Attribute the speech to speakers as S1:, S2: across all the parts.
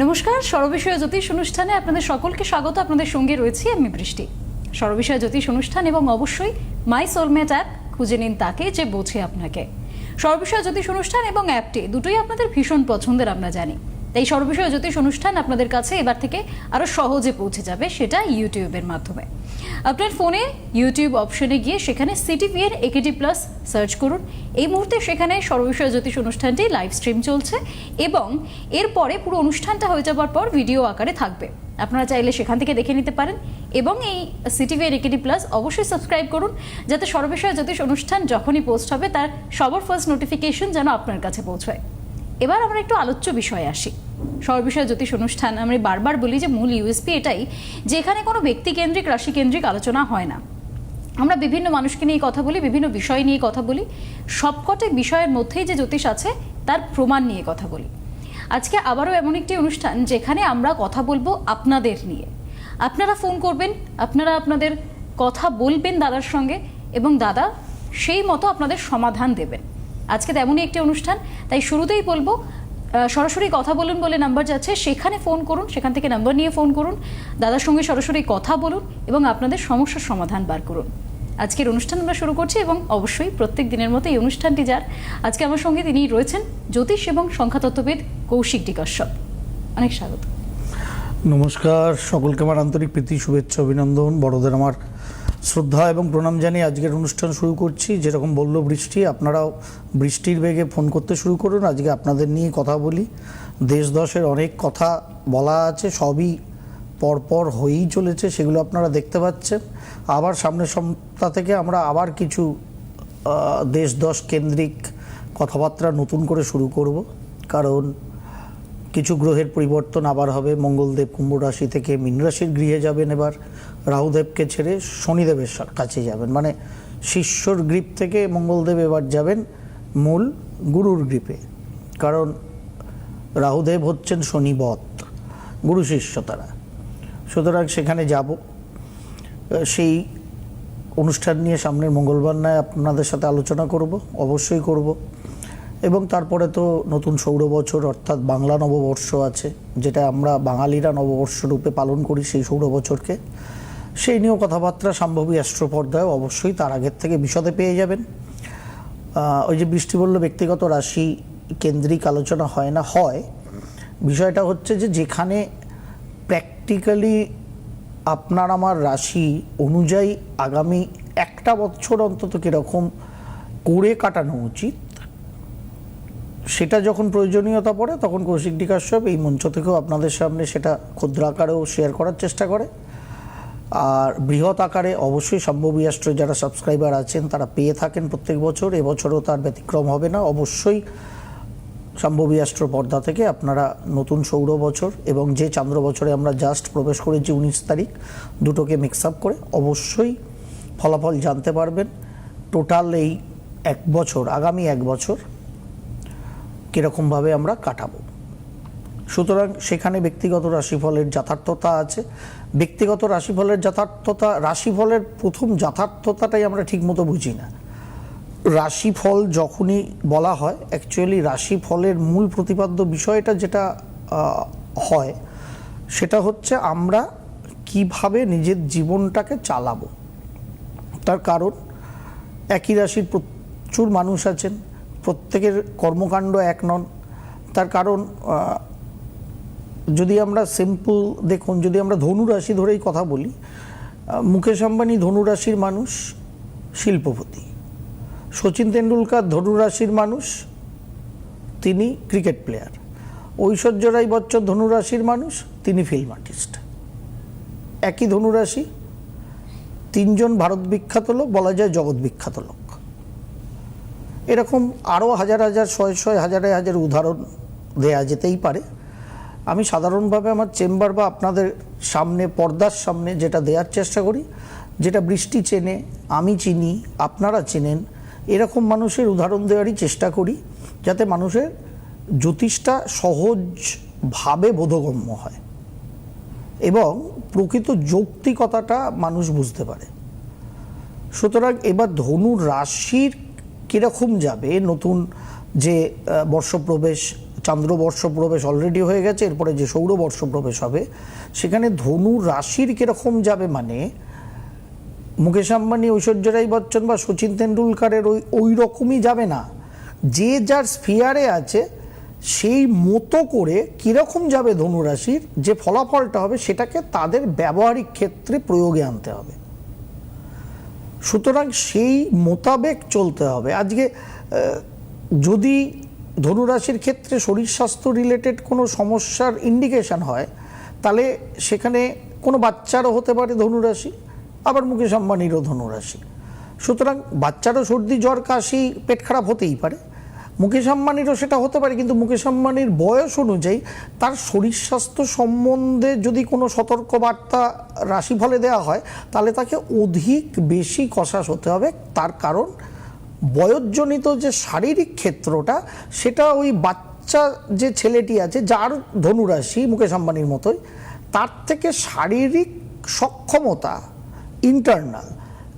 S1: নমস্কার, সর্ববিষয় জ্যোতিষ অনুষ্ঠানে আপনাদের সকলকে স্বাগত। আপনাদের সঙ্গে রয়েছি আমি বৃষ্টি। সর্ববিষয় জ্যোতিষ অনুষ্ঠান এবং অবশ্যই মাই সোলমেট অ্যাপ, খুঁজে নিন তাকে যে বোঝে আপনাকে। সর্ববিষয় জ্যোতিষ অনুষ্ঠান এবং অ্যাপটি দুটোই আপনাদের ভীষণ পছন্দের আমরা জানি। তাই সর্ববিষয় জ্যোতিষ অনুষ্ঠান আপনাদের কাছে এবার থেকে আরো সহজে পৌঁছে যাবে, সেটা ইউটিউবের মাধ্যমে। আপনার ফোনে ইউটিউব অপশনে গিয়ে সেখানে সিটিভিএন একেডি প্লাস সার্চ করুন। এই মুহূর্তে সেখানে সর্ববিষয় জ্যোতিষ অনুষ্ঠানটি লাইভ স্ট্রিম চলছে এবং এরপরে পুরো অনুষ্ঠানটা হয়ে যাবার পর ভিডিও আকারে থাকবে। আপনারা চাইলে সেখান থেকে দেখে নিতে পারেন এবং এই সিটিভিএন একেডি প্লাস অবশ্যই সাবস্ক্রাইব করুন, যাতে সর্ববিষয় জ্যোতিষ অনুষ্ঠান যখনই পোস্ট হবে তার সবার ফার্স্ট নোটিফিকেশন যেন আপনার কাছে পৌঁছায়। এবার আমরা একটু আলোচ্য বিষয়ে আসি। সর্ববিষয় জ্যোতিষ অনুষ্ঠান, আমি বারবার বলি যে মূল ইউএসপি এটাই যে এখানে কোনো ব্যক্তিকেন্দ্রিক রাশিকেন্দ্রিক আলোচনা হয় না। আমরা বিভিন্ন মানুষকে নিয়ে কথা বলি, বিভিন্ন বিষয় নিয়ে কথা বলি, সবকটি বিষয়ের মধ্যেই যে জ্যোতিষ আছে তার প্রমাণ নিয়ে কথা বলি। আজকে আবারও এমন একটি অনুষ্ঠান যেখানে আমরা কথা বলবো আপনাদের নিয়ে। আপনারা ফোন করবেন, আপনারা আপনাদের কথা বলবেন দাদার সঙ্গে এবং দাদা সেই মতো আপনাদের সমাধান দেবেন। আজকে তেমনই একটি অনুষ্ঠান, তাই শুরুতেই বলবো সরাসরি কথা বলুন বলে নাম্বার যাচ্ছে, সেখানে ফোন করুন, সেখান থেকে নাম্বার নিয়ে ফোন করুন, দাদার সঙ্গে সরাসরি কথা বলুন এবং আপনাদের সমস্যার সমাধান বার করুন। আজকের অনুষ্ঠান আমরা শুরু করছি এবং অবশ্যই প্রত্যেক দিনের মতো এই অনুষ্ঠানটি যার আজকে আমার সঙ্গে তিনি রয়েছেন জ্যোতিষ এবং সংখ্যাতত্ত্ববিদ কৌশিক ডি কাশ্যপ। অনেক স্বাগত।
S2: নমস্কার, সকলকে আমার আন্তরিক প্রীতি, শুভেচ্ছা, অভিনন্দন, বড়দের আমার শ্রদ্ধা এবং প্রণাম জানিয়ে আজকের অনুষ্ঠান শুরু করছি। যেরকম বলল বৃষ্টি, আপনারাও বৃষ্টির বেগে ফোন করতে শুরু করুন। আজকে আপনাদের নিয়ে কথা বলি। দেশ দশের অনেক কথা বলা আছে, সবই পরপর হয়েই চলেছে, সেগুলো আপনারা দেখতে পাচ্ছেন। আবার সামনের সপ্তাহ থেকে আমরা আবার কিছু দেশ দশ কেন্দ্রিক কথাবার্তা নতুন করে শুরু করব, কারণ কিছু গ্রহের পরিবর্তন আবার হবে। মঙ্গলদেব কুম্ভ রাশি থেকে মীন রাশির গৃহে যাবেন, এবার রাহুদেবকে ছেড়ে শনিদেবের কাছে যাবেন, মানে শিষ্যর গ্রিপ থেকে মঙ্গলদেব এবার যাবেন মূল গুরুর গ্রিপে, কারণ রাহুদেব হচ্ছেন শনিবৎ, গুরু শিষ্য তারা। সুতরাং সেখানে যাব, সেই অনুষ্ঠান নিয়ে সামনের মঙ্গলবার নয় আপনাদের সাথে আলোচনা করব, অবশ্যই করব। এবং তারপরে তো নতুন সৌর বছর অর্থাৎ বাংলা নববর্ষ আছে, যেটা আমরা বাঙালিরা নববর্ষ রূপে পালন করি সেই সৌর বছরকে। সেই নিয়েও কথাবার্তা সম্ভবী অ্যাস্ট্রো পর্দায় অবশ্যই তার আগের থেকে বিশদে পেয়ে যাবেন। ওই যে বৃষ্টি বলল ব্যক্তিগত রাশি কেন্দ্রিক আলোচনা হয় না, হয়। বিষয়টা হচ্ছে যে যেখানে প্র্যাকটিক্যালি আপনার আমার রাশি অনুযায়ী আগামী একটা বছর অন্তত কীরকম করে কাটানো উচিত, সেটা যখন প্রয়োজনীয়তা পড়ে তখন কৌশিক ডি কাশ্যপ এই মঞ্চ থেকেও আপনাদের সামনে সেটা ক্ষুদ্র আকারেও শেয়ার করার চেষ্টা করে। আর বৃহৎ আকারে অবশ্যই সম্ভবী অ্যাস্ট্রো যারা সাবস্ক্রাইবার আছেন তারা পেয়ে থাকেন প্রত্যেক বছর, এবছরও তার ব্যতিক্রম হবে না। অবশ্যই সম্ভবী অ্যাস্ট্রো পর্দা থেকে আপনারা নতুন সৌর বছর এবং যে চান্দ্র বছরে আমরা জাস্ট প্রবেশ করেছি 19 তারিখ, দুটোকে মিক্স আপ করে অবশ্যই ফলাফল জানতে পারবেন। টোটাল এই এক বছর, আগামী এক বছর কীরকমভাবে আমরা কাটাবো। সুতরাং সেখানে ব্যক্তিগত রাশিফলের যথার্থতা আছে। ব্যক্তিগত রাশিফলের যথার্থতা, রাশিফলের প্রথম যথার্থতাটাই আমরা ঠিকমতো বুঝি না। রাশিফল যখনই বলা হয়, অ্যাকচুয়ালি রাশিফলের মূল প্রতিপাদ্য বিষয়টা যেটা হয় সেটা হচ্ছে আমরা কিভাবে নিজের জীবনটাকে চালাবো। তার কারণ একই রাশির প্রচুর মানুষ আছেন, প্রত্যেকের কর্মকাণ্ড এক নন। তার কারণ যদি আমরা সিম্পল দেখুন, যদি আমরা ধনু রাশি ধরেই কথা বলি, মুকেশ আম্বানি ধনু রাশির মানুষ, শিল্পপতি। সচিন তেন্ডুলকার ধনু রাশির মানুষ, তিনি ক্রিকেট প্লেয়ার। ঐশ্বর্য রায় বচ্চন ধনু রাশির মানুষ, তিনি ফিল্ম আর্টিস্ট। একই ধনু রাশি, তিনজন ভারত বিখ্যাত লোক, বলা যায় জগৎ বিখ্যাত লোক। এরকম আরও হাজার হাজার, শয়ে শয়ে, হাজারে হাজার উদাহরণ দেয়া যেতেই পারে। আমি সাধারণভাবে আমার চেম্বার বা আপনাদের সামনে, পর্দার সামনে যেটা দেওয়ার চেষ্টা করি, যেটা বৃষ্টি চেনে, আমি চিনি, আপনারা চেনেন, এরকম মানুষের উদাহরণ দেওয়ারই চেষ্টা করি, যাতে মানুষের জ্যোতিষটা সহজভাবে বোধগম্য হয় এবং প্রকৃত যৌক্তিকতাটা মানুষ বুঝতে পারে। সুতরাং এবার ধনু রাশির কীরকম যাবে নতুন যে বর্ষপ্রবেশ চান্দ্রবর্ষ প্রবেশ অলরেডি হয়ে গেছে, এরপরে যে সৌরবর্ষ প্রবেশ হবে সেখানে ধনু রাশির কীরকম যাবে, মানে মুকেশ আম্বানি, ঐশ্বর্য রাই বচ্চন বা সচিন তেন্ডুলকারের ওই রকমই যাবে না। যে যার স্ফিয়ারে আছে সেই মতো করে কীরকম যাবে ধনুরাশির যে ফলাফলটা হবে সেটাকে তাদের ব্যবহারিক ক্ষেত্রে প্রয়োগে আনতে হবে। সুতরাং সেই মোতাবেক চলতে হবে। আজকে যদি ধনুরাশির ক্ষেত্রে শরীর স্বাস্থ্য রিলেটেড কোনো সমস্যার ইন্ডিকেশন হয় তাহলে সেখানে কোনো বাচ্চারও হতে পারে ধনুরাশি, আবার মুকেশ আম্বানিরও ধনুরাশি। সুতরাং বাচ্চারও সর্দি জ্বর কাশি পেট খারাপ হতেই পারে, মুকেশ আম্বানিরও সেটা হতে পারে, কিন্তু মুকেশ আম্বানির বয়স অনুযায়ী তার শরীর স্বাস্থ্য সম্বন্ধে যদি কোনো সতর্কবার্তা রাশিফলে দেওয়া হয় তাহলে তাকে অধিক বেশি কষাস হতে হবে। তার কারণ বয়োজনিত যে শারীরিক ক্ষেত্রটা সেটা ওই বাচ্চা যে ছেলেটি আছে যার ধনুরাশি মুকেশ আম্বানির মতোই, তার থেকে শারীরিক সক্ষমতা ইন্টারনাল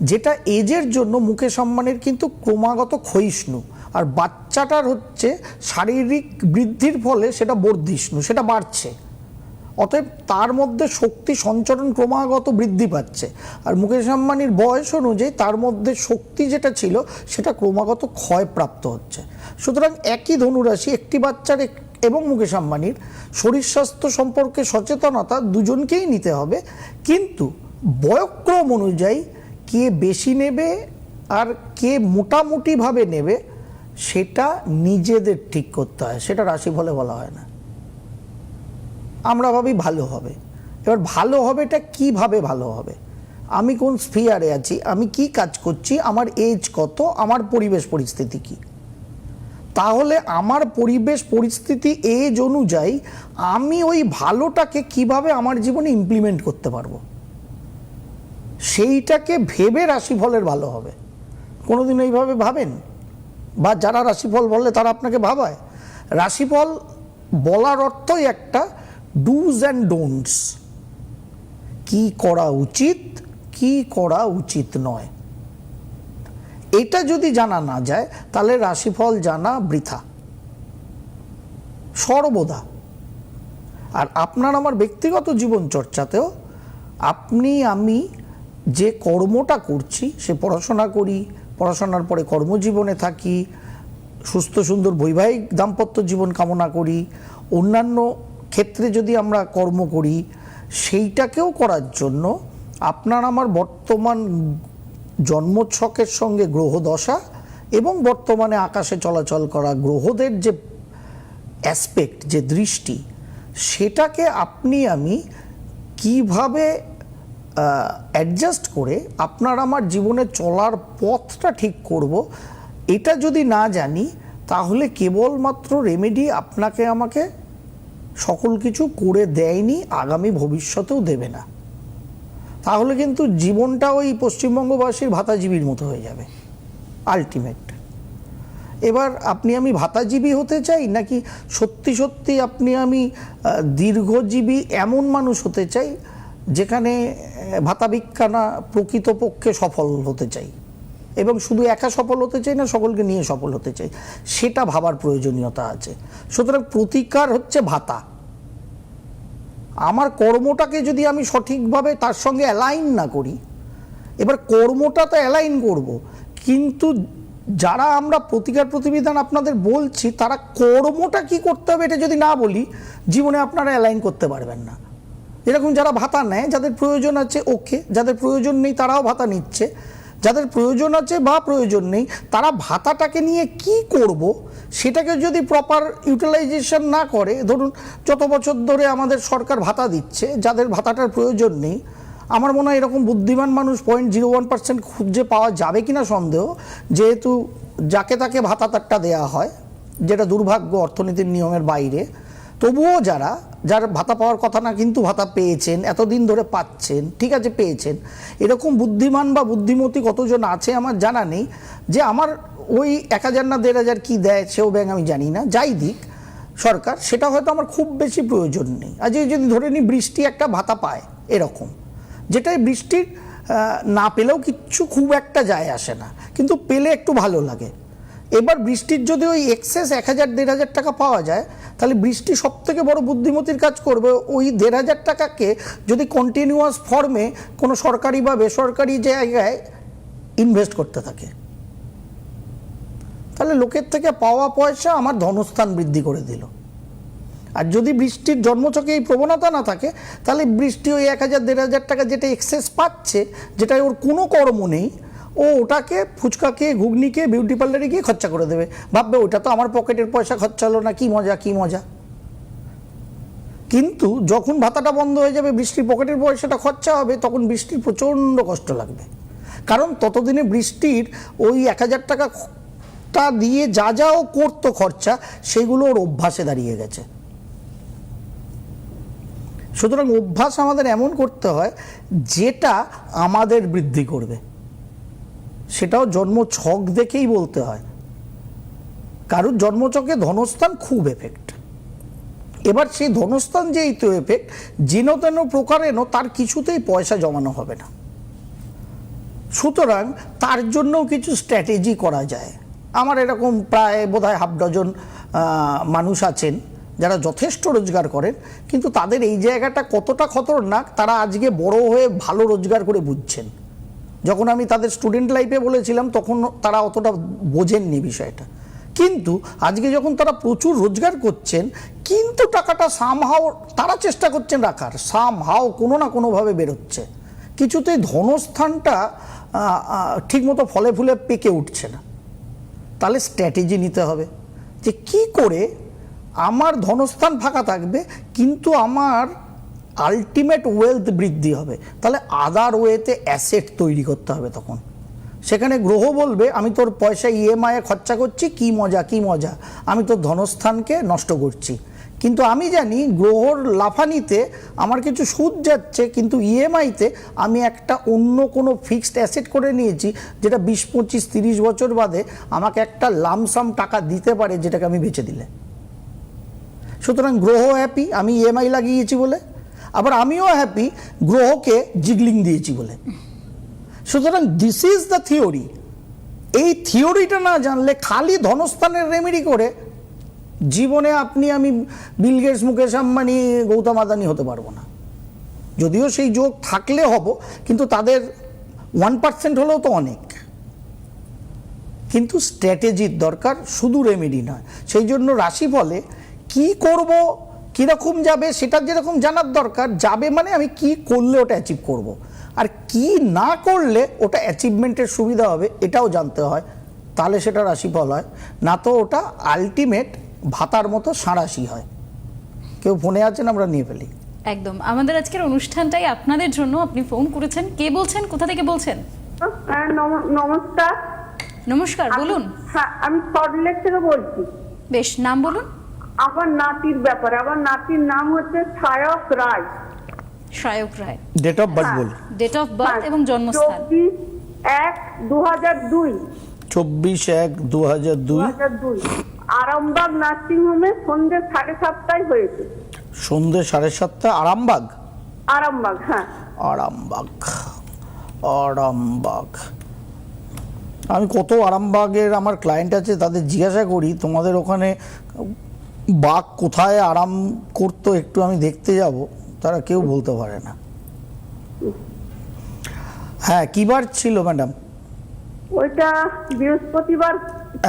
S2: যেটা এজের জন্য মুকেশ আম্বানির কিন্তু ক্রমাগত ক্ষয়িষ্ণু, আর বাচ্চাটার হচ্ছে শারীরিক বৃদ্ধির ফলে সেটা বর্ধিষ্ণু, সেটা বাড়ছে। অতএব তার মধ্যে শক্তি সঞ্চরণ ক্রমাগত বৃদ্ধি পাচ্ছে, আর মুকেশ আম্বানির বয়স অনুযায়ী তার মধ্যে শক্তি যেটা ছিল সেটা ক্রমাগত ক্ষয়প্রাপ্ত হচ্ছে। সুতরাং একই ধনুরাশি একটি বাচ্চার এবং মুকেশ আম্বানির শরীর স্বাস্থ্য সম্পর্কে সচেতনতা দুজনকেই নিতে হবে, কিন্তু বয়ক্রম অনুযায়ী কে বেশি নেবে আর কে মোটামুটিভাবে নেবে সেটা নিজেদের ঠিক করতে হয়, সেটা রাশিফলে বলা হয় না। আমরা ভাবি ভালো হবে, এবার ভালো হবেটা কিভাবে ভালো হবে, আমি কোন স্ফিয়ারে আছি, আমি কি কাজ করছি, আমার এজ কত, আমার পরিবেশ পরিস্থিতি কি, তাহলে আমার পরিবেশ পরিস্থিতি এজ অনুযায়ী আমি ওই ভালোটাকে কিভাবে আমার জীবনে ইমপ্লিমেন্ট করতে পারবো সেইটাকে ভেবে রাশিফলের ভালো হবে। কোনোদিন এইভাবে ভাবেন? বা যারা রাশিফল বলে তারা আপনাকে ভাবায়? রাশিফল বলার অর্থই একটা ডুজ অ্যান্ড ডোন্টস, কি করা উচিত কি করা উচিত নয়। এটা যদি জানা না যায় তাহলে রাশিফল জানা বৃথা সর্বদা। আর আপনার আমার ব্যক্তিগত জীবন চর্চাতেও আপনি আমি যে কর্মটা করছি, সে পড়াশোনা করি, পড়াশোনার পরে কর্মজীবনে থাকি, সুস্থ সুন্দর বৈবাহিক দাম্পত্য জীবন কামনা করি, অন্যান্য ক্ষেত্রে যদি আমরা কর্ম করি, সেইটাকেও করার জন্য আপনার আমার বর্তমান জন্মছকের সঙ্গে গ্রহদশা এবং বর্তমানে আকাশে চলাচল করা গ্রহদের যে অ্যাসপেক্ট, যে দৃষ্টি, সেটাকে আপনি আমি কিভাবে অ্যাডজাস্ট করে আপনার আমার জীবনে চলার পথটা ঠিক করব, এটা যদি না জানি তাহলে কেবলমাত্র রেমেডি আপনাকে আমাকে সকল কিছু করে দেয়নি, আগামী ভবিষ্যতেও দেবে না। তাহলে কিন্তু জীবনটা ওই পশ্চিমবঙ্গবাসীর ভাতাজীবীর মতো হয়ে যাবে আলটিমেট। এবার আপনি আমি ভাতাজীবী হতে চাই নাকি সত্যি সত্যি আপনি আমি দীর্ঘজীবী এমন মানুষ হতে চাই যেখানে ভাতা ভিক্ষা না প্রকৃতপক্ষে সফল হতে চাই, এবং শুধু একা সফল হতে চাই না, সকলকে নিয়ে সফল হতে চাই, সেটা ভাবার প্রয়োজনীয়তা আছে। সুতরাং প্রতিকার হচ্ছে ভাতা। আমার কর্মটাকে যদি আমি সঠিকভাবে তার সঙ্গে অ্যালাইন না করি, এবার কর্মটা তো অ্যালাইন করব, কিন্তু যারা আমরা প্রতিকার প্রতিবিধান আপনাদের বলছি তারা কর্মটা কি করতে হবে এটা যদি না বলি, জীবনে আপনারা অ্যালাইন করতে পারবেন না। এরকম যারা ভাতা নেয়, যাদের প্রয়োজন আছে ওকে, যাদের প্রয়োজন নেই তারাও ভাতা নিচ্ছে, যাদের প্রয়োজন আছে বা প্রয়োজন নেই তারা ভাতাটাকে নিয়ে কি করব সেটাকে যদি প্রপার ইউটিলাইজেশন না করে, ধরুন যত বছর ধরে আমাদের সরকার ভাতা দিচ্ছে, যাদের ভাতাটার প্রয়োজন নেই, আমার মনে হয় এরকম বুদ্ধিমান মানুষ 0.01% খুঁজে পাওয়া যাবে কিনা সন্দেহ, যেহেতু যাকে তাকে ভাতা তারটা দেওয়া হয়, যেটা দুর্ভাগ্য অর্থনীতির নিয়মের বাইরে। তবুও যার ভাতা পাওয়ার কথা না কিন্তু ভাতা পেয়েছেন, এতদিন ধরে পাচ্ছেন, ঠিক আছে পেয়েছেন, এরকম বুদ্ধিমান বা বুদ্ধিমতী কতজন আছে আমার জানা নেই, যে আমার ওই 1000 না 1500 কি দেয় সেও ব্যাংক আমি জানি না, যাই দিক সরকার, সেটা হয়তো আমার খুব বেশি প্রয়োজন নেই। আজকে যদি ধরে নিই বৃষ্টি একটা ভাতা পায় এরকম, যেটাই বৃষ্টির না পেলেও কিচ্ছু খুব একটা যায় আসে না, কিন্তু পেলে একটু ভালো লাগে। এবার বৃষ্টির যদি ওই এক্সেস 1,000-1,500 টাকা পাওয়া যায়, তাহলে বৃষ্টি সব থেকে বড় বুদ্ধিমতির কাজ করবে, ওই 1,500 টাকাকে যদি কন্টিনিউয়াস ফর্মে কোনো সরকারি বা বেসরকারি জায়গায় ইনভেস্ট করতে থাকে, তাহলে লোকের থেকে পাওয়া পয়সা আমার ধনস্থান বৃদ্ধি করে দিল। আর যদি বৃষ্টির জন্মছকে এই প্রবণতা না থাকে, তাহলে বৃষ্টি ওই 1,000-1,500 টাকা যেটা এক্সেস পাচ্ছে, যেটা ওর কোনো কর্ম নেই, ও ওটাকে ফুচকাকে, ঘুগনিকে, বিউটি পার্লারে গিয়ে খরচা করে দেবে। ভাববে ওটা তো আমার পকেটের পয়সা খরচা হলো না, কি মজা কি মজা। কিন্তু যখন ভাতাটা বন্ধ হয়ে যাবে, বৃষ্টির পকেটের পয়সাটা খরচা হবে, তখন বৃষ্টির প্রচণ্ড কষ্ট লাগবে। কারণ ততদিনে বৃষ্টির ওই 1,000 টাকাটা দিয়ে যা যা ও করতো খরচা, সেগুলো ওর অভ্যাসে দাঁড়িয়ে গেছে। সুতরাং অভ্যাস আমাদের এমন করতে হয় যেটা আমাদের বৃদ্ধি করবে, সেটাও জন্ম ছক দেখেই বলতে হয়। কারোর জন্মছকে ধনস্থান খুব এফেক্ট। এবার সেই ধনস্থান যেই তো এফেক্ট, যেন তেন প্রকারেণ তার কিছুতেই পয়সা জমানো হবে না। সুতরাং তার জন্যও কিছু স্ট্র্যাটেজি করা যায়। আমার এরকম প্রায় বোধহয় 1/2 ডজন মানুষ আছেন যারা যথেষ্ট রোজগার করেন, কিন্তু তাদের এই জায়গাটা কতটা খতরনাক তারা আজকে বড় হয়ে ভালো রোজগার করে বুঝছেন। যখন আমি তাদের স্টুডেন্ট লাইফে বলেছিলাম, তখন তারা অতটা বোঝেননি বিষয়টা। কিন্তু আজকে যখন তারা প্রচুর রোজগার করছেন, কিন্তু টাকাটা সামহাও তারা চেষ্টা করছেন রাখার, সামহাও কোনো না কোনোভাবে বেরোচ্ছে, কিছুতেই ধনস্থানটা ঠিকমতো ফলে ফুলে পেকে উঠছে না। তাহলে স্ট্র্যাটেজি নিতে হবে যে কি করে আমার ধনস্থান ফাঁকা থাকবে, কিন্তু আমার আলটিমেট ওয়েলথ বৃদ্ধি হবে। তাহলে আদার ওয়েতে অ্যাসেট তৈরি করতে হবে। তখন সেখানে গ্রহ বলবে, আমি তোর পয়সা ইএমআইয়ে খরচা করছি, কি মজা কি মজা, আমি তোর ধনস্থানকে নষ্ট করছি। কিন্তু আমি জানি গ্রহর লাফানিতে আমার কিছু সুদ যাচ্ছে, কিন্তু ইএমআইতে আমি একটা অন্য কোনো ফিক্সড অ্যাসেট করে নিয়েছি, যেটা 20, 25, 30 বছর বাদে আমাকে একটা লামসাম টাকা দিতে পারে, যেটাকে আমি বেচে দিলে। সুতরাং গ্রহ হ্যাপি আমি ইএমআই লাগিয়েছি বলে, আবার আমিও হ্যাপি গ্রহকে জিগলিং দিয়েছি বলে। সুতরাং দিস ইজ দ্য থিওরি। এই থিওরিটা না জানলে খালি ধনস্থানের রেমেডি করে জীবনে আপনি আমি বিল গেটস, মুকেশ আম্বানি, গৌতম আদানি হতে পারবো না। যদিও সেই যোগ থাকলে হব, কিন্তু তাদের 1% হলেও তো অনেক। কিন্তু স্ট্র্যাটেজির দরকার, শুধু রেমেডি নয়। সেই জন্য রাশিফলে কি করব, কীরকম যাবে, সেটা যেরকম জানার দরকার। যাবে মানে আমি কি করলে ওটা অ্যাচিভ করব, আর কি না করলে ওটা অ্যাচিভমেন্টের সুবিধা হবে, এটাও জানতে হয়। তাহলে সেটা রাশিফল হয়, না তো ওটা আলটিমেট ভাতার মতো সাঁড়াশি হয়। কেউ ফোনে আছেন, আমরা নিয়ে ফেলি।
S1: একদম, আমাদের আজকের অনুষ্ঠানটাই আপনাদের জন্য। আপনি ফোন করেছেন, কে বলছেন, কোথা থেকে বলছেন?
S3: নমস্কার।
S1: নমস্কার, বলুন।
S3: হ্যাঁ, আমি সল্টলেক থেকে বলছি।
S1: বেশ, নাম বলুন।
S3: আমার নাতির ব্যাপারে, আমার নাতির নাম হচ্ছে Sayak Roy.
S1: Sayak Roy.
S2: Date of birth বল।
S1: ডেট অফ বার্থ এবং জন্মস্থান।
S3: 24/1/2002।
S2: 24/1/2002।
S3: আরামবাগ নার্সিংহোমে সন্ধ্যে 7:30টায় হয়েছে।
S2: সন্ধ্যে 7:30 আরামবাগ?
S3: আরামবাগ, হ্যাঁ।
S2: আরামবাগ, আরামবাগ। আমি কত আরামবাগের আমার ক্লায়েন্ট আছে, তাদের জিজ্ঞাসা করি তোমাদের ওখানে বাঘ কোথায় আরাম করতো, একটু আমি দেখতে যাব, তারা কেউ বলতে পারে না। হ্যাঁ, কি বার ছিল ম্যাডাম?
S3: ওইটা বৃহস্পতিবার।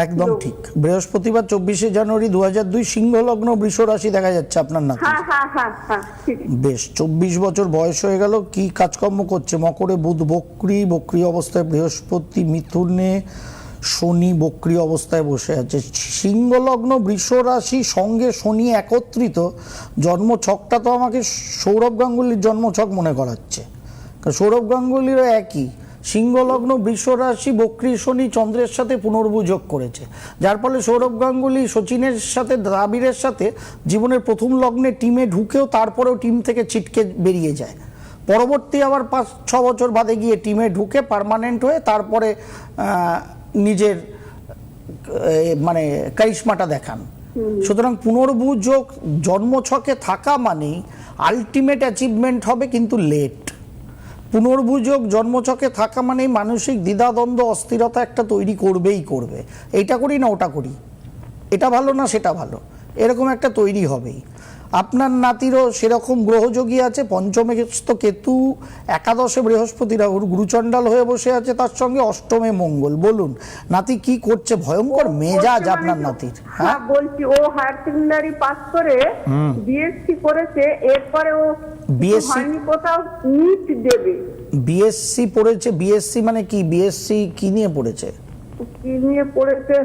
S2: একদম ঠিক, বৃহস্পতিবার 24শে জানুয়ারি 2002, সিংহ লগ্ন, বৃষ রাশি দেখা যাচ্ছে আপনার নাতি।
S3: হ্যাঁ হ্যাঁ হ্যাঁ হ্যাঁ, ঠিক।
S2: বেশ, 24 বছর বয়স হয়ে গেল। কি কাজকর্ম করছে? মকরে বুধ বক্রী, বক্রী অবস্থায় বৃহস্পতি, মিথুনে শনি বক্রী অবস্থায় বসে আছে। সিংহ লগ্ন, বৃষ রাশি, সঙ্গে শনি একত্রিত। জন্মছকটা তো আমাকে সৌরভ গাঙ্গুলির জন্মছক মনে করাচ্ছে, কারণ সৌরভ গাঙ্গুলিরও একই সিংহ লগ্ন, বৃষ রাশি, বক্রী শনি চন্দ্রের সাথে পুনর্বু যোগ করেছে, যার ফলে সৌরভ গাঙ্গুলি সচিনের সাথে, দ্রাবিড়ের সাথে জীবনের প্রথম লগ্নে টিমে ঢুকেও তারপরেও টিম থেকে ছিটকে বেরিয়ে যায়। পরবর্তী আবার 5-6 বছর বাদে গিয়ে টিমে ঢুকে পার্মানেন্ট হয়ে তারপরে নিজের মানে কারিশমাটা দেখান। সুতরাং পুনর্বু যোগ জন্মছকে থাকা মানেই আলটিমেট অ্যাচিভমেন্ট হবে, কিন্তু লেট। পুনর্বুযোগ জন্মছকে থাকা মানে মানসিক দ্বিধাদ্বন্দ্ব অস্থিরতা একটা তৈরি করবেই করবে, এইটা করি না ওটা করি, এটা ভালো না সেটা ভালো, এরকম একটা তৈরি হবেই। আপনার নাতিরও সেরকম গ্রহযোগী আছে, পঞ্চমে কেতু, একাদশে বৃহস্পতি রাহুর গুরুচণ্ডাল হয়ে বসে আছে, তার সঙ্গে অষ্টমে মঙ্গল। বলুন নাতি কি করছে? ভয়ঙ্কর মেজাজ আপনার নাতির।
S3: হ্যাঁ বলছি, ও হায়ার সেকেন্ডারি পাস করে বিএসসি করেছে, এরপরে ও
S2: BSc
S3: হয়নি, কোথাও নিট দেবে।
S2: বিএসসি পড়েছে, বিএসসি মানে কি? বিএসসি কি নিয়ে পড়েছে?
S3: কি নিয়ে পড়েছে?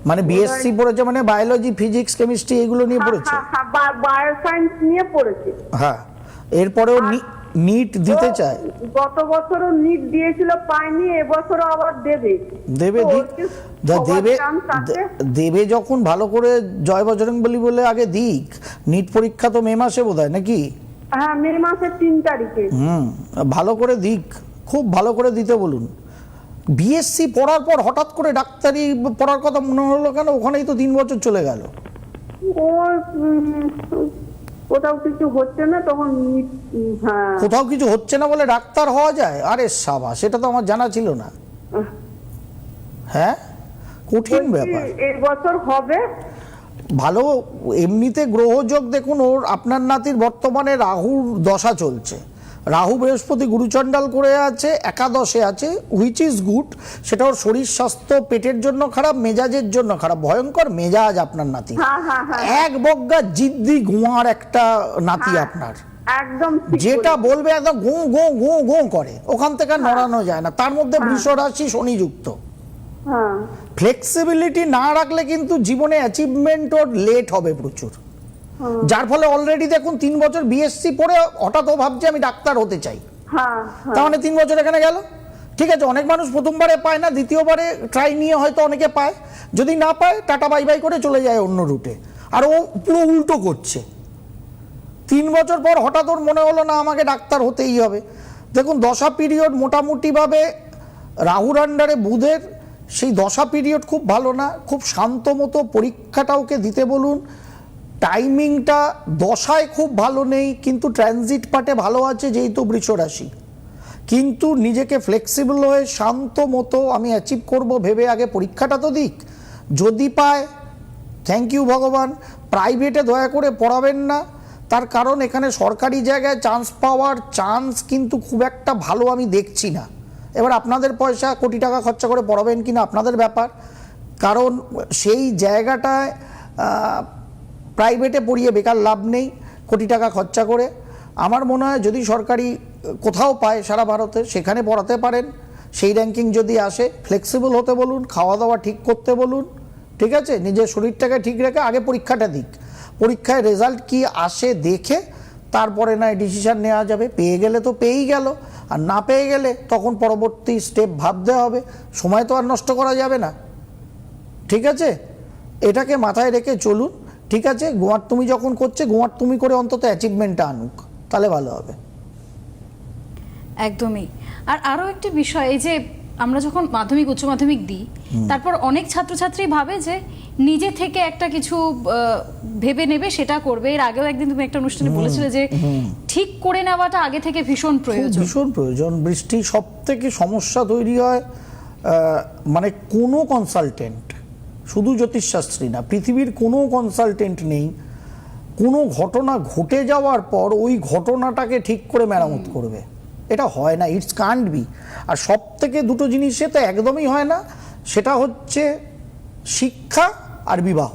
S2: মানে বিএসসি পড়েছে মানে বায়োলজি, ফিজিক্স, কেমিস্ট্রি এগুলো নিয়ে পড়েছে।
S3: বায়োসায়েন্স নিয়ে পড়েছে।
S2: হ্যাঁ, এরপরেও নিট দিতে চায়।
S3: গত বছরও নিট দিয়েছিল, পায়নি, এবছরও আবার দেবে।
S2: দেবে,
S3: তো
S2: দিক।
S3: ওর কি
S2: যা
S3: সবার
S2: দেবে
S3: chance আছে?
S2: দেবে যখন ভালো করে জয় বজরংবলী বলে আগে দিক। নিট পরীক্ষা তো মে মাসে বোধহয় নাকি?
S3: হ্যাঁ, মে মাসের 3 তারিখে।
S2: ভালো করে দিক, খুব ভালো করে দিতে বলুন। বিএসসি পড়ার পর হঠাৎ করে ডাক্তারি পড়ার কথা মনে হলো কেন? ওখানেই তো 3 বছর চলে গেল।
S3: ও কোথাও কিছু হচ্ছে না, তখন নিট। হ্যাঁ,
S2: কোথাও কিছু হচ্ছে না বলে ডাক্তার হওয়া যায়? আরে সাবা, সেটা তো আমার জানা ছিল না। হ্যাঁ, কঠিন ব্যাপার।
S3: এই বছর হবে।
S2: ভালো, এমনিতে গ্রহযোগ দেখুন, ওর আপনার নাতির বর্তমানে রাহুর দশা চলছে। রাহু বৃহস্পতি গুরুচণ্ডাল করে আছে, একাদশে আছে, হুইচ ইজ গুড। সেটা ওর শরীর স্বাস্থ্য, পেটের জন্য খারাপ, মেজাজের জন্য খারাপ। ভয়ঙ্কর মেজাজ আপনার নাতি,
S3: হ্যাঁ হ্যাঁ হ্যাঁ,
S2: এক বজ্ঞা জিদ্দি গুয়ার একটা নাতি আপনার।
S3: একদম ঠিক
S2: যেটা
S3: বলেছেন।
S2: বলবে একদম গো গো গো গো করে, ওখান থেকে নড়ানো যায় না। তার মধ্যে বৃষ রাশি, শনিযুক্ত।
S3: হ্যাঁ
S2: ফ্লেক্সিবিলিটি না রাখলে কিন্তু জীবনে অ্যাচিভমেন্ট ওর লেট হবে প্রচুর। যার ফলে অলরেডি দেখুন 3 বছর বিএসসি পড়ে হঠাৎ ও ভাবছে আমি ডাক্তার হতে চাই।
S3: হ্যাঁ হ্যাঁ,
S2: তার মানে 3 বছর এখানে গেল। ঠিক আছে, অনেক মানুষ প্রথমবারে পায় না, দ্বিতীয়বারে ট্রাই নিয়ে হয়তো অনেকে পায়। যদি না পায়, টাটা বাই বাই করে চলে যায় অন্য রুটে। আর ও পুরো উল্টো করছে। 3 বছর পর হঠাৎ ওর মনে হলো না আমাকে ডাক্তার হতেই হবে। দেখুন দশা পিরিয়ড মোটামুটিভাবে রাহুর আন্ডারে বুধের, সেই দশা পিরিয়ড খুব ভালো না। খুব শান্ত মতো পরীক্ষাটা ওকে দিতে বলুন। টাইমিংটা দশায় খুব ভালো নেই, কিন্তু ট্রানজিট পার্টে ভালো আছে যেহেতু বৃষ রাশি। কিন্তু নিজেকে ফ্লেক্সিবল হয়ে শান্ত মতো আমি অ্যাচিভ করব ভেবে আগে পরীক্ষাটা তো দিক। যদি পায় থ্যাংক ইউ ভগবান। প্রাইভেটে দয়া করে পড়াবেন না, তার কারণ এখানে সরকারি জায়গায় চান্স পাওয়ার চান্স কিন্তু খুব একটা ভালো আমি দেখছি না। এবার আপনাদের পয়সা, কোটি টাকা খরচা করে পড়াবেন কিনা আপনাদের ব্যাপার। কারণ সেই জায়গাটায় প্রাইভেটে পড়িয়ে বেকার লাভ নেই কোটি টাকা খরচা করে। আমার মনে হয় যদি সরকারি কোথাও পায় সারা ভারতে, সেখানে পড়াতে পারেন। সেই র্যাঙ্কিং যদি আসে, ফ্লেক্সিবল হতে বলুন, খাওয়া দাওয়া ঠিক করতে বলুন। ঠিক আছে, নিজের শরীরটাকে ঠিক রেখে আগে পরীক্ষাটা দিক। পরীক্ষায় রেজাল্ট কি আসে দেখে তারপরে নয় ডিসিশন নেওয়া যাবে। পেয়ে গেলে তো পেয়েই গেল, আর না পেয়ে গেলে তখন পরবর্তী স্টেপ ভাবতে হবে। সময় তো আর নষ্ট করা যাবে না। ঠিক আছে, এটাকে মাথায় রেখে চলুন। ঠিক আছে, গোয়ার তুমি যখন করছে, গোয়ার তুমি করে অন্তত অ্যাচিভমেন্টটা আনুক, তাহলে ভালো হবে।
S1: একদমই। আর আরও একটি বিষয়, এই যে আমরা যখন মাধ্যমিক উচ্চ মাধ্যমিক দিই, তারপর অনেক ছাত্রছাত্রী ভাবে যে নিজে থেকে একটা কিছু ভেবে নেবে, সেটা করবে। এর আগেও একদিন তুমি একটা অনুষ্ঠানে বলেছিলে যে ঠিক করে নেওয়াটা আগে থেকে ভীষণ প্রয়োজন।
S2: ভীষণ প্রয়োজন। বৃষ্টি সব থেকে সমস্যা তৈরি হয় মানে কোনো কনসালটেন্ট, শুধু জ্যোতিষশাস্ত্রী না, পৃথিবীর কোনো কনসালটেন্ট নেই কোনো ঘটনা ঘটে যাওয়ার পর ওই ঘটনাটাকে ঠিক করে মেরামত করবে। এটা হয় না, ইটস কান্ট বি। আর সব থেকে দুটো জিনিসে তো একদমই হয় না, সেটা হচ্ছে শিক্ষা আর বিবাহ।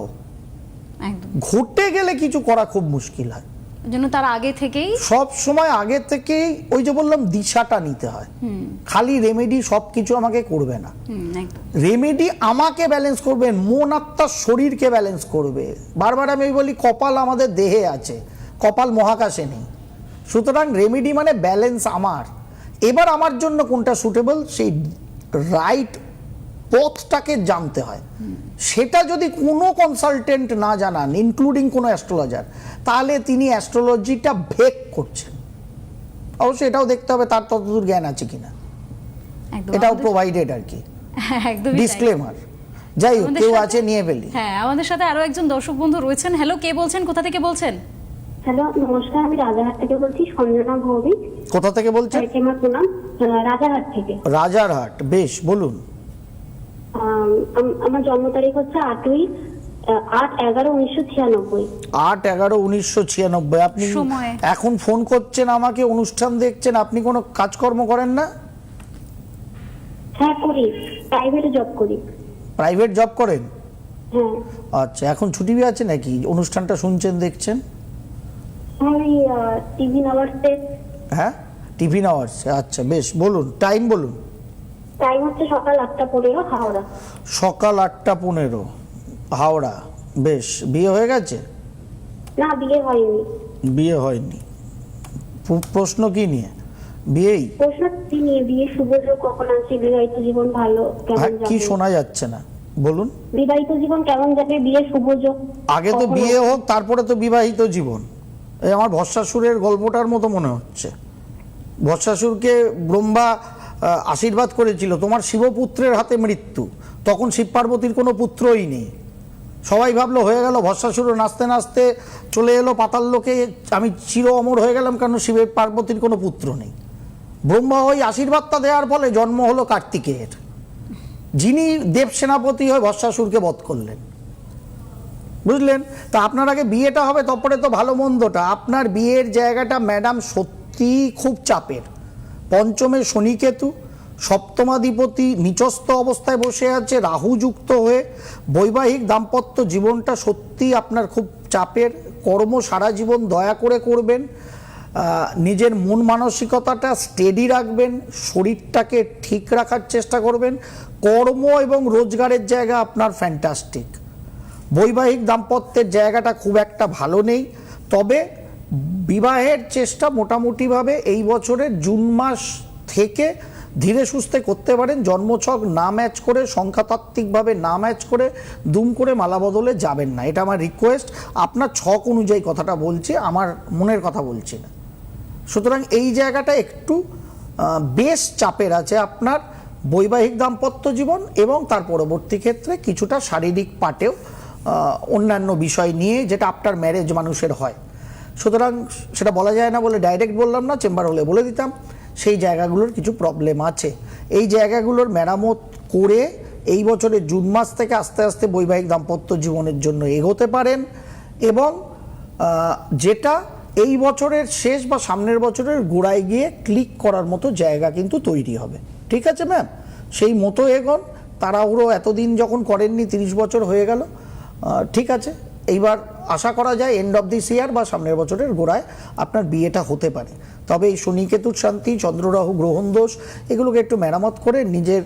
S1: একদম,
S2: ঘটে গেলে কিছু করা খুব মুশকিল হয়।
S1: জন্য তার আগে থেকেই
S2: সব সময় আগে থেকেই ওই যে বললাম দিশাটা নিতে হয়। খালি রেমেডি সব কিছু আমাকে করবে না।
S1: একদম
S2: রেমেডি আমাকে ব্যালেন্স করবে, মন আত্মা শরীরকে ব্যালেন্স করবে। বারবার আমি বলি কপাল আমাদের দেহে আছে, কপাল মহাকাশে নেই। সুতরাং রেমেডি মানে ব্যালেন্স আমার। এবার আমার জন্য কোনটা সুটেবল, সেই রাইট পথটাকে জানতে হয়। সেটা যদি কোনো কনসালটেন্ট না জানান, ইনক্লুডিং কোনো অ্যাস্ট্রোলজার, তাহলে তিনি অ্যাস্ট্রোলজিটা ভেক করছেন। অবশ্যই এটাও দেখতে হবে তার ততদূর জ্ঞান আছে কিনা,
S1: একদম
S2: এটাও প্রোভাইডেড আর কি,
S1: একদমই তাই।
S2: ডিসক্লেমার। যাই হোক,
S1: আমাদের
S2: কেউ
S1: সাথে-
S2: আছে নিয়ে ফেলি।
S1: হ্যাঁ, আমাদের সাথে আরো একজন দর্শক বন্ধু রয়েছেন। হ্যালো, কে বলছেন, কোথা থেকে বলছেন?
S4: হ্যালো, নমস্কার। আমি রাজারহাট থেকে বলছি, সঞ্জনা ভৌমিক।
S2: কোথা থেকে বলছেন?
S4: আমার প্রণাম। রাজারহাট থেকে।
S2: রাজারহাট, বেশ বলুন।
S4: আমার জন্ম তারিখ হচ্ছে 8/11/1996।
S2: 8/11/1996। আপনি
S1: সময়।
S2: এখন ফোন করছেন আমাকে, অনুষ্ঠান দেখছেন, আপনি কোনো কাজকর্ম করেন না?
S4: হ্যাঁ, করি। প্রাইভেটে জব করি।
S2: প্রাইভেট জব করেন?
S4: হ্যাঁ।
S2: আচ্ছা, এখন ছুটি আছে নাকি? অনুষ্ঠানটা শুনছেন, দেখছেন?
S4: আমি টিভি নাওয়ার্সে।
S2: হ্যাঁ, টিফিন আওয়ার্স। আচ্ছা বেশ, বলুন, টাইম বলুন।
S4: টাইম হচ্ছে সকাল 8:15, হাওড়া।
S2: সকাল 8:15, হাওড়া। বেশ, বিয়ে হয়ে গেছে?
S4: না, বিয়ে হয়নি।
S2: বিয়ে হয়নি। প্রশ্ন কি নিয়ে? বিয়েই?
S4: প্রশ্ন কি নিয়ে? বিয়ে শুভযোগ কখন আছে? বিবাহিত জীবন ভালো কেমন
S2: হ্যাঁ, কি
S4: যাবে?
S2: শোনা যাচ্ছে না, বলুন।
S4: বিবাহিত জীবন কেমন যাবে? বিয়ে শুভযোগ
S2: আগে তো
S4: কখন
S2: বিয়ে
S4: আছে?
S2: হোক, তারপরে তো বিবাহিত জীবন। এই আমার ভস্মাসুরের গল্পটার মতো মনে হচ্ছে। ভস্মাসুরকে ব্রহ্মা আশীর্বাদ করেছিল, তোমার শিবপুত্রের হাতে মৃত্যু। তখন শিব পার্বতীর কোনো পুত্রই নেই। সবাই ভাবলো হয়ে গেল, ভস্মাসুর নাচতে নাচতে চলে এলো পাতাল লোকে, আমি চির অমর হয়ে গেলাম, কারণ শিবের পার্বতীর কোনো পুত্র নেই। ব্রহ্মা ওই আশীর্বাদটা দেওয়ার ফলে জন্ম হলো কার্তিকেয়ের, যিনি দেব সেনাপতি হয়ে ভস্মাসুরকে বধ করলেন। বুঝলেন? তা আপনার আগে বিয়েটা হবে, তারপরে তো ভালো মন্দটা। আপনার বিয়ের জায়গাটা ম্যাডাম সত্যি খুব চাপের। পঞ্চমে শনিকেতু, সপ্তমাধিপতি নিচস্থ অবস্থায় বসে আছে রাহু যুক্ত হয়ে। বৈবাহিক দাম্পত্য জীবনটা সত্যি আপনার খুব চাপের। কর্ম সারা জীবন দয়া করে করবেন, নিজের মন মানসিকতাটা স্টেডি রাখবেন, শরীরটাকে ঠিক রাখার চেষ্টা করবেন। কর্ম এবং রোজগারের জায়গা আপনার ফ্যান্টাস্টিক। বৈবাহিক দাম্পত্যের জায়গাটা খুব একটা ভালো নেই, তবে বিবাহের চেষ্টা মোটামুটিভাবে এই বছরের জুন মাস থেকে ধীরে সুস্থে করতে পারেন। জন্মছক না ম্যাচ করে, সংখ্যাতাত্ত্বিকভাবে না ম্যাচ করে দুম করে মালা বদলে যাবেন না, এটা আমার রিকোয়েস্ট। আপনার ছক অনুযায়ী কথাটা বলছি, আমার মনের কথা বলছি না। সুতরাং এই জায়গাটা একটু বেশ চাপের আছে আপনার বৈবাহিক দাম্পত্য জীবন, এবং তার পরবর্তী ক্ষেত্রে কিছুটা শারীরিক পাটেও অন্যান্য বিষয় নিয়ে, যেটা আফটার ম্যারেজ মানুষের হয়। সুতরাং সেটা বলা যায় না বলে ডাইরেক্ট বললাম না, চেম্বার হলে বলে দিতাম। সেই জায়গাগুলোর কিছু প্রবলেম আছে, এই জায়গাগুলোর মেরামত করে এই বছরের জুন মাস থেকে আস্তে আস্তে বৈবাহিক দাম্পত্য জীবনের জন্য এগোতে পারেন। এবং যেটা এই বছরের শেষ বা সামনের বছরের গোড়ায় গিয়ে ক্লিক করার মতো জায়গা কিন্তু তৈরি হবে। ঠিক আছে ম্যাম, সেই মতো এগোন। তাড়াহুড়ো এতদিন যখন করেননি, 30 বছর হয়ে গেল, ঠিক আছে। এইবার আশা করা যায় এন্ড অফ দিস ইয়ার বা সামনের বছরের গোড়ায় আপনার বিয়েটা হতে পারে। তবে এই শনিকেতুর শান্তি, চন্দ্ররাহু গ্রহণ দোষ, এগুলোকে একটু মেরামত করে নিজের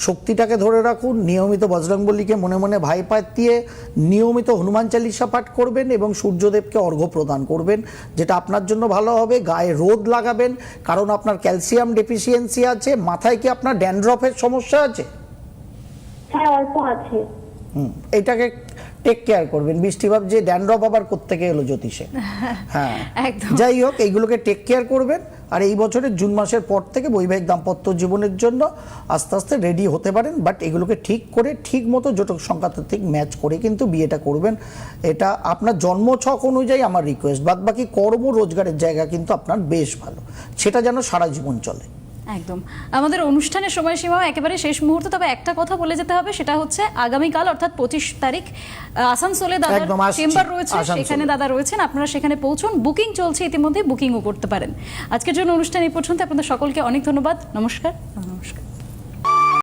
S2: শক্তিটাকে ধরে রাখুন। নিয়মিত বজরংবলীকে মনে মনে ভাই পাতিয়ে নিয়মিত হনুমান চালিসা পাঠ করবেন এবং সূর্যদেবকে অর্ঘ্য প্রদান করবেন, যেটা আপনার জন্য ভালো হবে। গায়ে রোদ লাগাবেন, কারণ আপনার ক্যালসিয়াম ডেফিসিয়েন্সি আছে। মাথায় কি আপনার ড্যান্ড্রফের সমস্যা আছে?
S4: হ্যাঁ, অল্প আছে।
S2: এইটাকে টেক কেয়ার করবেন। বৃষ্টি ভাবছে ড্যান্ড্রফ আবার কোত্থেকে এলো জ্যোতিষে। হ্যাঁ,
S1: একদম।
S2: যাই হোক, এইগুলোকে টেক কেয়ার করবেন। আর এই বছরের জুন মাসের পর থেকে বৈবাহিক দাম্পত্য জীবনের জন্য আস্তে আস্তে রেডি হতে পারেন, বাট এগুলোকে ঠিক করে ঠিক মতো জটক সংখ্যাতাত্ত্বিক ম্যাচ করে কিন্তু বিয়েটা করবেন। এটা আপনার জন্মছক অনুযায়ী আমার রিকোয়েস্ট। বাদ বাকি কর্ম রোজগারের জায়গা কিন্তু আপনার বেশ ভালো, সেটা যেন সারা জীবন চলে।
S1: একদম। আমাদের অনুষ্ঠানের সময়সীমাও একেবারে শেষ মুহূর্ত, তবে একটা কথা বলে যেতে হবে, সেটা হচ্ছে আগামীকাল অর্থাৎ 25 তারিখ আসানসোলে দাদার
S2: একদম আসছি,
S1: চেম্বার রয়েছে,
S2: আসানসোলে।
S1: সেখানে দাদা রয়েছেন। আপনারা সেখানে পৌঁছুন, বুকিং চলছে ইতিমধ্যে, বুকিংও করতে পারেন। আজকের জন্য অনুষ্ঠান এই পর্যন্ত। আপনাদের সকলকে অনেক ধন্যবাদ। নমস্কার।